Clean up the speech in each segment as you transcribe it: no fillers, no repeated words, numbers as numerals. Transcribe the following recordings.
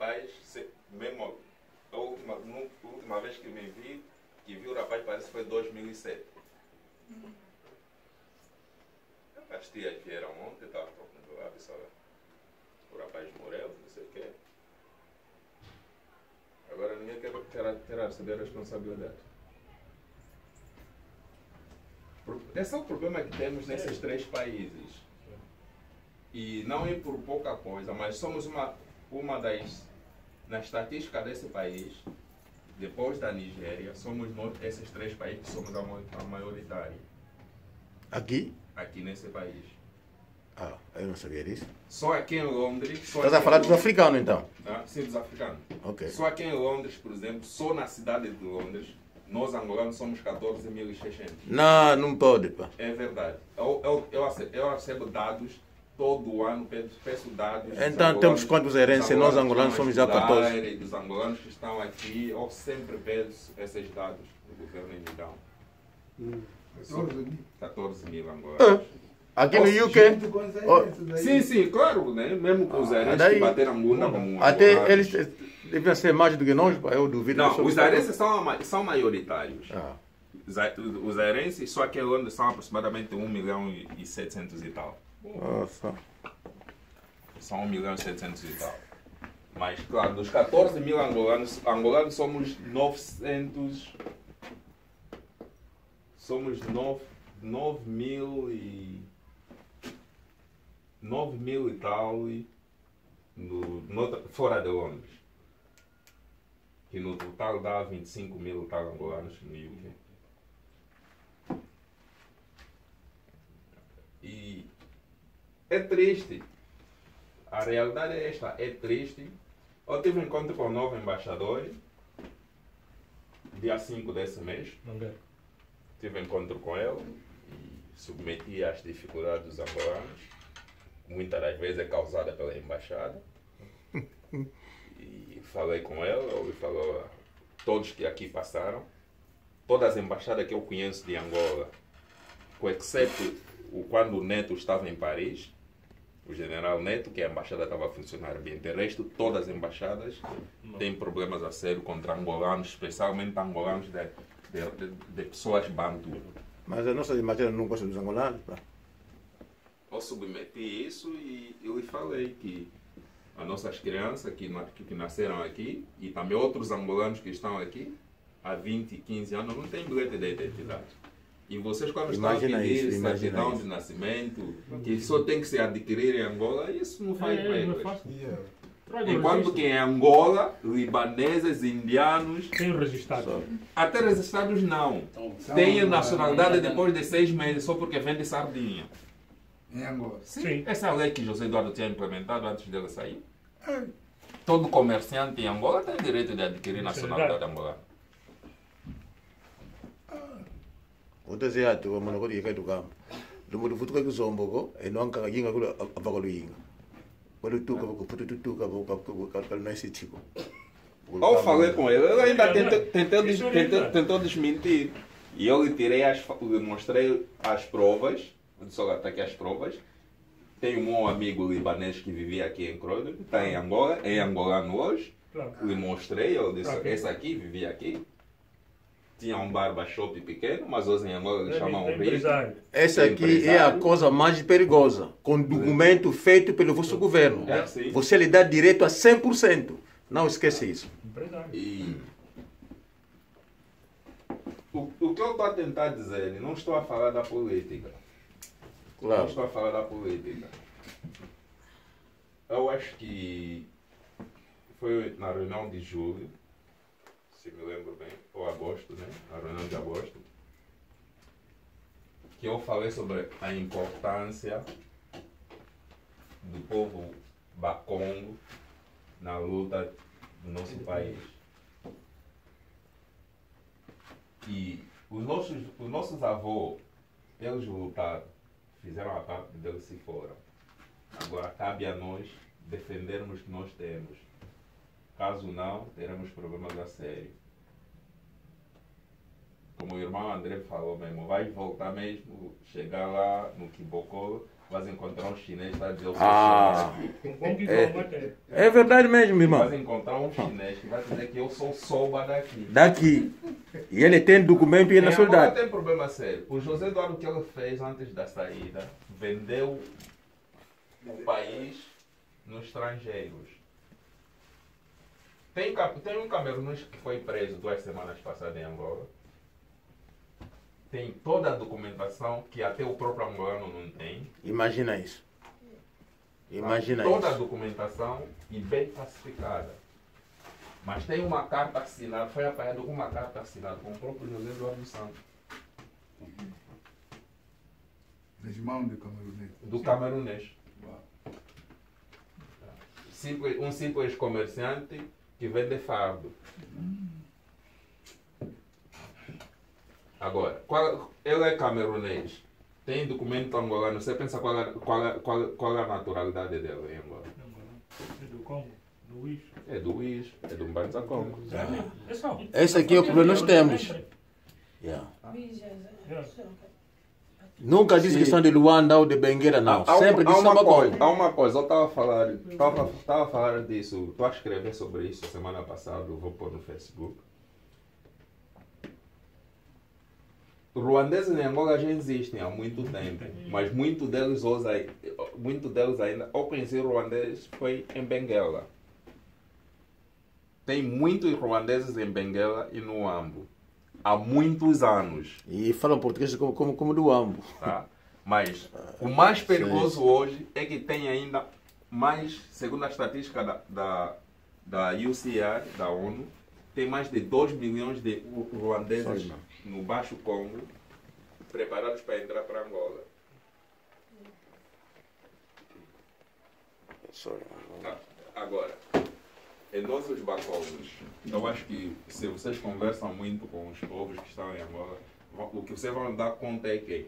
rapaz, mesmo a última vez que vi o rapaz parece que foi 2007. As tias vieram ontem, estava procurando lá, pessoal. O rapaz morreu, não sei o quê. Agora ninguém quer receber a responsabilidade. Esse é o problema que temos nesses 3 países. E não é por pouca coisa, mas somos uma das... Na estatística desse país, depois da Nigéria, somos nós, esses 3 países que somos a maioritária. Aqui? Aqui nesse país. Ah, eu não sabia disso. Só aqui em Londres... Estás a falar dos africanos, então? Sim, dos africanos. Ok. Só aqui em Londres, por exemplo, só na cidade de Londres, nós angolanos somos 14.600. Não, não pode, pá. É verdade. Eu recebo dados todo ano, peço dados. Então temos quantos herências? Nós angolanos somos já 14. Dos angolanos que estão aqui, eu sempre peço esses dados do governo em Midão. 14 mil angolanos. Aqui no UK? Sim, claro, né? Mesmo com os herências que bateram bunda como... Até eles deviam ser mais do que nós, pá. Eu duvido. Não, os herências são maioritários. Ah. Os herências, só que em Londres são aproximadamente 1.700.000 e tal. Nossa. São 1.700.000 e tal. Mas, claro, dos 14 mil angolanos somos 900... Somos 9 mil e tal fora de Londres. Que no total dá 25 mil e tal angolanos no UK. E é triste. A realidade é esta, é triste. Eu tive um encontro com o novo embaixador, dia 5 desse mês. Tive um encontro com ele e submeti às dificuldades dos angolanos. Muitas das vezes é causada pela embaixada. E falei com ele falou todos que aqui passaram, todas as embaixadas que eu conheço de Angola, com exceto quando o Neto estava em Paris, o general Neto, que a embaixada estava a funcionar bem. De resto, todas as embaixadas têm problemas a sério contra angolanos, especialmente angolanos de pessoas bantu. Mas a nossa embaixada não gosta dos angolanos, pá. Eu submeti isso e eu lhe falei que as nossas crianças que nasceram aqui e também outros angolanos que estão aqui há 20, 15 anos não têm bilhete de identidade. E vocês, quando estão a pedir certidão de nascimento, que só tem que se adquirir em Angola, isso não faz regras. Enquanto que em Angola, libaneses, indianos... Tem registrado. Até registrados não. Têm nacionalidade depois de 6 meses, só porque vende sardinha. Em Angola? Sim. Essa é a lei que José Eduardo tinha implementado antes dele sair. Todo comerciante em Angola tem direito de adquirir nacionalidade angolana. Outra se ato, o monogolo ia cair do campo. Do mundo futuro que sou um pouco, e não há ninguém que a vaga do inga. Quando tu não é esse tipo. Eu falei com ele, ele ainda tentou desmentir. E eu lhe mostrei as provas. Só está aqui as provas. Tenho um amigo libanês que vivia aqui em Croydon, está em Angola, é angolano hoje. Lhe mostrei, eu disse, esse aqui vivia aqui. Tinha um barbershop pequeno, mas hoje em Angola eles chamam o Rio. Essa aqui é a coisa mais perigosa, com documento feito pelo vosso governo. Você lhe dá direito a 100%. Não esqueça isso. E o que eu estou a tentar dizer, não estou a falar da política. Claro. Não estou a falar da política. Eu acho que foi na reunião de julho, se me lembro bem, ou agosto, né? Na reunião de agosto, que eu falei sobre a importância do povo bacongo na luta do nosso país. E os nossos avós, eles lutaram, fizeram a parte deles se foram. Agora cabe a nós defendermos o que nós temos. Caso não, teremos problemas a sério. Como o irmão André falou mesmo, vai voltar mesmo, chegar lá no Quibocolo, Vais encontrar um chinês que vai dizer o seu Ah. soba. É verdade mesmo, irmão. Vais encontrar um chinês que vai dizer que eu sou soba daqui. Daqui. E ele tem documento e é na Agora soldado. tem problema sério. O José Eduardo, o que ele fez antes da saída, vendeu o país nos estrangeiros. Tem um camerunês que foi preso 2 semanas passadas em Angola. Tem toda a documentação que até o próprio angolano não tem. Imagina isso. Imagina Toda a isso. documentação e bem classificada. Mas tem uma carta assinada, foi apanhado com uma carta assinada com o próprio José Eduardo Santos, Regimão de Camerunês. do camerunês. Um simples comerciante que vende fardo. Agora, ele é camerunês, tem documento angolano, você pensa qual é a naturalidade dele em Angola? É do Congo, do Luís. É do Luís, é do Mbanza Congo. É só. Esse aqui é o problema que nós temos. Yeah. Nunca disse que são de Luanda ou de Bengueira, não. Sempre disse uma Sambacol. coisa, há uma coisa, eu estava a falar disso, estou a escrever sobre isso semana passada, eu vou pôr no Facebook. Ruandeses em Angola já existem há muito tempo, mas muito deles ainda, ao conhecer ruandeses foi em Benguela. Tem muitos ruandeses em Benguela e no Ambo, há muitos anos. E falam português como do Ambo. Tá? Mas o mais perigoso hoje é que tem ainda mais, segundo a estatística da UCR, da ONU, tem mais de 2 milhões de ruandeses no Baixo Congo preparados para entrar para Angola. Agora, em nossos bacolos, eu acho que se vocês conversam muito com os povos que estão em Angola, o que vocês vão dar conta é que,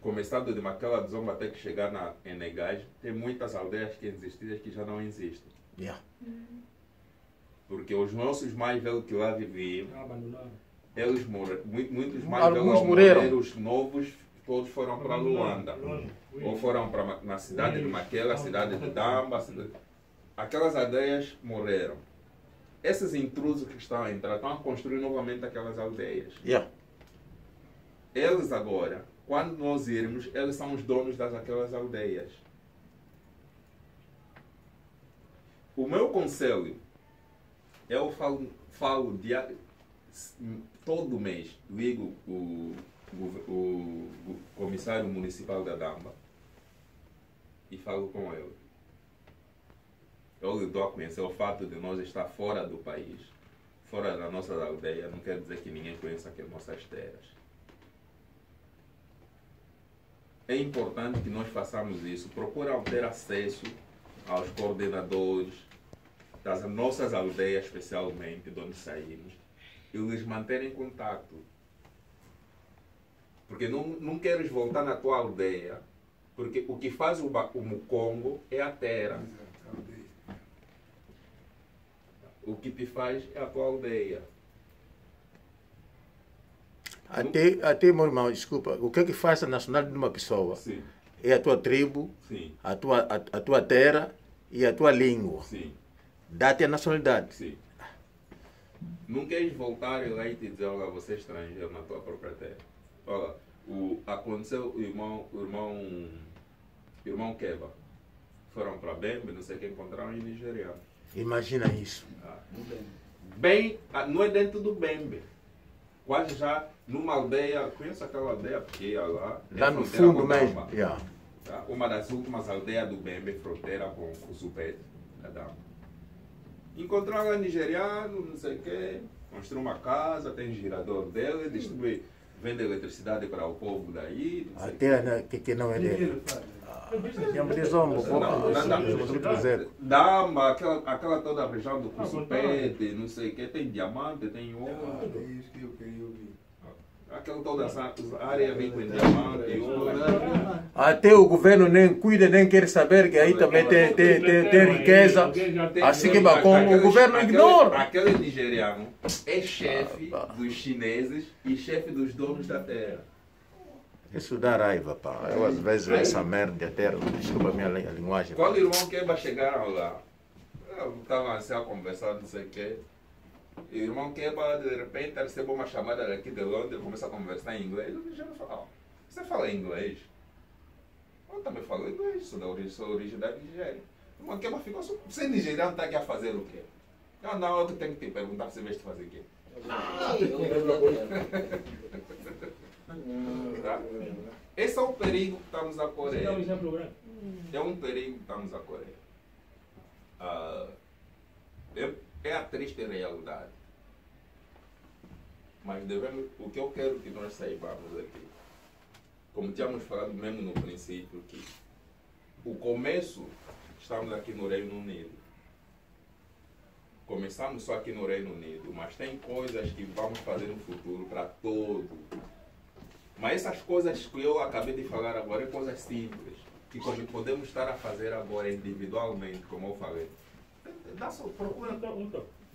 começando de Maquela de Zomba até que chegar em Negais, tem muitas aldeias que existiam que já não existem. Yeah. Porque os nossos mais velhos que lá viviam, eles morreram. Muitos mais Alguns velhos morreram. os novos todos foram para Luanda. Ou foram na cidade de Maquela, a cidade de Damba. Aquelas aldeias morreram. Esses intrusos que estão a entrar estão a construir novamente aquelas aldeias. Yeah. Eles agora, quando nós irmos, eles são os donos daquelas aldeias. O meu conselho, eu falo todo mês, ligo o comissário municipal da Damba e falo com ele. Eu lhe dou a conhecer o fato de nós estar fora do país, fora da nossa aldeia, não quer dizer que ninguém conheça aquelas nossas terras. É importante que nós façamos isso, procurar ter acesso aos coordenadores das nossas aldeias, especialmente, de onde saímos, e lhes manter em contato. Porque não queres voltar na tua aldeia, porque o que faz o Mukongo é a terra. O que te faz é a tua aldeia. Até, meu irmão, desculpa, o que é que faz a nacionalidade de uma pessoa? Sim. É a tua tribo, Sim. a tua terra e a tua língua. Sim. Dá-te a nacionalidade. Sim. Não queres voltar lá e te dizer, olha, você é estrangeiro na tua própria terra. Olha, aconteceu o irmão Keba. Foram para Bembe, não sei o que, encontraram em Nigéria. Imagina isso. Não é dentro do Bembe. Quase já numa aldeia, conheço aquela aldeia porque ia lá. Lá no fundo mesmo. Yeah. Tá? Uma das últimas aldeias do Bembe, fronteira com o Supete, da Dama. Encontraram nigeriano, não sei o quê, construiu uma casa, tem girador dele, distribui, vende eletricidade para o povo daí. A terra que não é dele. Chama de Zombo, Dama, aquela toda a região do Supete, não sei o quê, tem diamante, tem ouro. É isso que eu queria ouvir. Aquela toda essa área vem com diamante e ouro. Até o governo nem cuida, nem quer saber que aí também tem riqueza. Assim que Bacongo, o governo ignora. Aquele nigeriano é chefe dos chineses e chefe dos donos da terra. Isso dá raiva, pá. Eu às vezes essa merda até, desculpa a minha linguagem. Quando o irmão Keba chegaram lá, estavam assim a conversar, não sei o quê. E o irmão Keba, de repente, recebeu uma chamada daqui de Londres, começa a conversar em inglês. Eu já falo, você fala inglês? Eu também falo inglês, sou origem da Nigéria. O irmão Keba ficou assim, você nigeriano está aqui a fazer o quê? Não, eu tenho que te perguntar, você veio fazer o quê? Tá? Esse é o perigo que estamos a correr. É um perigo que estamos a correr. É a triste realidade. Mas devemos, o que eu quero que nós saibamos aqui, como tínhamos falado mesmo no princípio, que o começo, estamos aqui no Reino Unido. Começamos só aqui no Reino Unido, mas tem coisas que vamos fazer no futuro para todo. Mas essas coisas que eu acabei de falar agora é coisas simples, que podemos estar a fazer agora individualmente, como eu falei.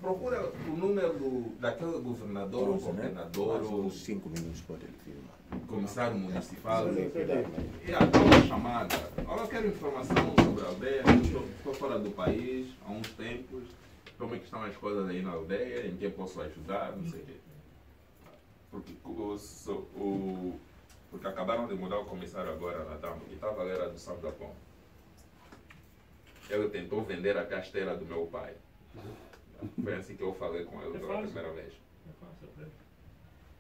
Procura o número daquele governador ou coordenador ou 5 minutos pode ele filmar. comissário municipal. E dá uma chamada. Olha, eu quero informação sobre a aldeia, estou fora do país há uns tempos. Como é que estão as coisas aí na aldeia, em quem posso ajudar, não sei o quê. Porque acabaram de mudar o comissário agora na Tampa, que estava era do Santo da Pomba. Ele tentou vender a casteira do meu pai. Foi assim que eu falei com ele pela primeira vez.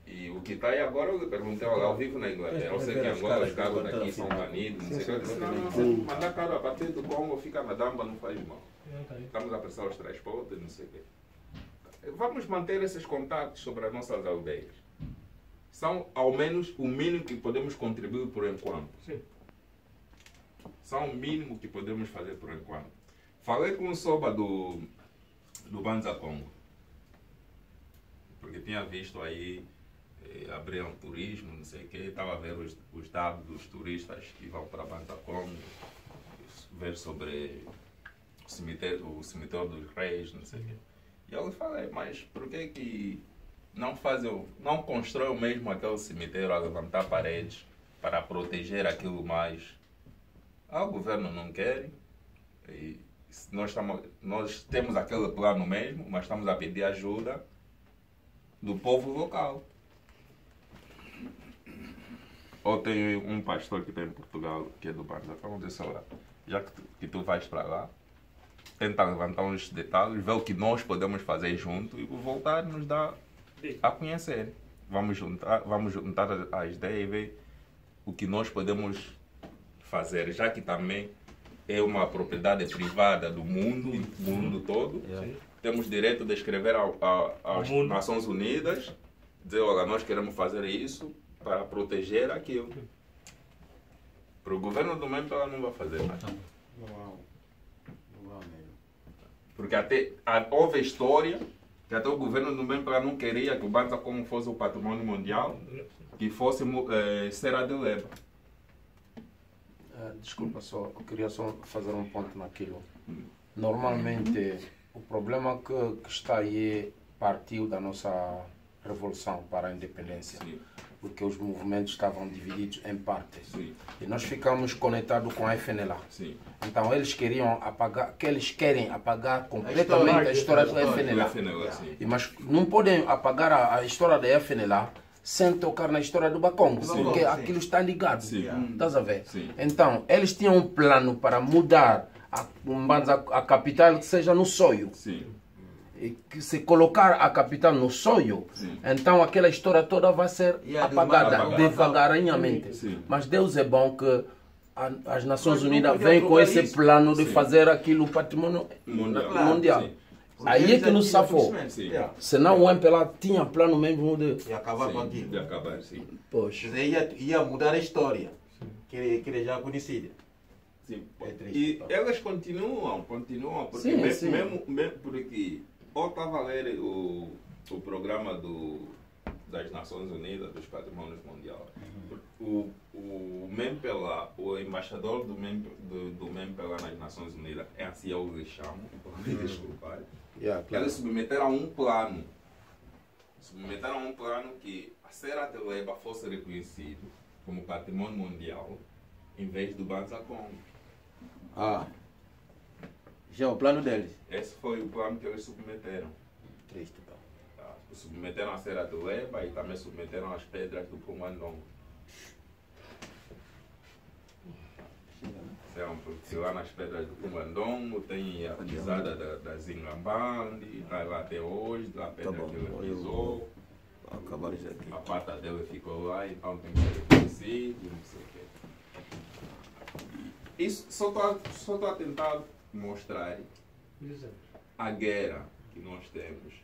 E o que está aí agora, eu lhe perguntei, olha, eu vivo na Inglaterra, eu sei que em Angola os carros daqui são banidos, não sei o que. Eu disse, não, mandar carro a partir do Congo, fica na Damba, não faz mal. Estamos a prestar os transportes, não sei o quê. Vamos manter esses contatos sobre as nossas aldeias. São, ao menos, o mínimo que podemos contribuir por enquanto. Sim. São o mínimo que podemos fazer por enquanto. Falei com o Soba do Banza Congo. Porque tinha visto aí, abriram turismo, não sei o quê. Estava a ver os dados dos turistas que vão para Banza Congo. Ver sobre o cemitério dos reis, não sei o quê. E eu lhe falei, mas por que não constroem mesmo aquele cemitério a levantar paredes para proteger aquilo mais? O governo não quer. E nós temos aquele plano mesmo, mas estamos a pedir ajuda do povo local. Ou tem um pastor que está em Portugal, que é do Banza, vamos dizer lá, já que tu vais para lá, tenta levantar uns detalhes, ver o que nós podemos fazer junto e voltar nos dar a conhecer. Vamos juntar as ideias e ver o que nós podemos fazer, já que também é uma propriedade privada do mundo todo. Temos direito de escrever às Nações Unidas, dizer, olha, nós queremos fazer isso para proteger aquilo. Para o governo do Memphis ela não vai fazer nada. Porque até houve história que até o governo do Memphis não queria que o Banza como fosse o patrimônio mundial, que fosse Serra de Leba. Desculpa só, eu queria só fazer um ponto naquilo. Normalmente, o problema que está aí partiu da nossa revolução para a independência. Sim. Porque os movimentos estavam divididos em partes. Sim. E nós ficamos conectados com a FNLA. Sim. Então eles querem apagar completamente a história do FNLA. Mas não podem apagar a história da FNLA sem tocar na história do Bakongo, porque aquilo está ligado. Estás a ver? Sim. Então, eles tinham um plano para mudar a capital que seja no Soio. Sim. E que se colocar a capital no Soio, então aquela história toda vai ser apagada devagarinhamente. Mas Deus é bom que as Nações Unidas vêm com esse plano de fazer aquilo patrimônio mundial. Aí é que nos safou. Senão o MPLA tinha plano mesmo de acabar com aquilo. De acabar, sim. Poxa. Ia mudar a história, que ele já conhecia. Sim. E elas continuam, porque mesmo porque eu estava a ler o programa das Nações Unidas, dos Patrimônios Mundiais. O MPLA, o embaixador do MPLA nas Nações Unidas, é assim eu lhe chamo, me desculpar. Eles submeteram a um plano. Que a Serra de Leba fosse reconhecido como patrimônio mundial, em vez do Banza Congo. Ah. Já é o plano deles. Esse foi o plano que eles submeteram. Triste, pá. Tá? Submeteram a Serra do Leba e também submeteram as pedras do Pumandongo. Porque lá nas pedras do Pumandongo tem a pisada da Zingambandi, está lá até hoje, a pedra Tá bom, que ele pisou. Acabar isso aqui. A pata dele ficou lá, então tem que ser reconhecido, não sei o quê. Isso só estou a tentar mostrar a guerra que nós temos.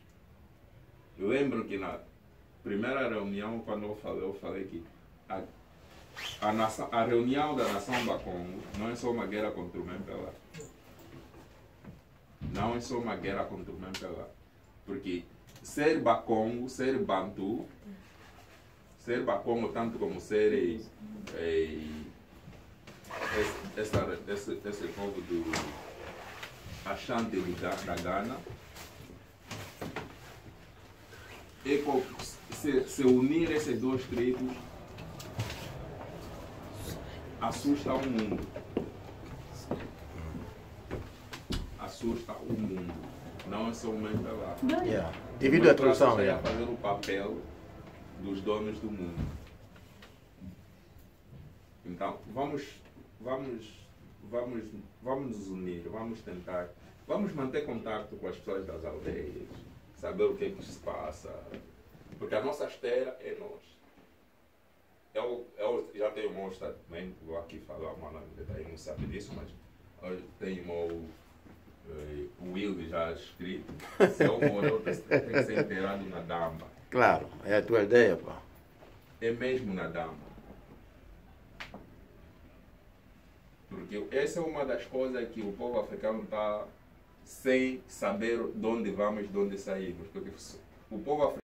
Eu lembro que na primeira reunião, quando eu falei que a reunião da nação Bakongo não é só uma guerra contra o MPLA. Não é só uma guerra contra o MPLA. Porque ser Bakongo, ser Bantu, ser Bakongo tanto como ser esse povo do Ashanti da Gana, se unir esses dois tribos assusta o mundo. Assusta o mundo. Não é somente lá. Yeah. Devido à tradução, a fazer o papel dos donos do mundo. Então, vamos nos unir, vamos tentar, vamos manter contato com as pessoas das aldeias, saber o que é que se passa, porque a nossa terra é nós. Eu já tenho um monstro também, vou aqui falar, mano, ele não sabe disso, mas eu tenho o Will já escrito, se eu morrer, tem que ser enterrado na Damba. Claro, é a tua ideia, pá. É mesmo na Damba. Porque essa é uma das coisas que o povo africano está sem saber de onde vamos, de onde saímos. Porque o povo africano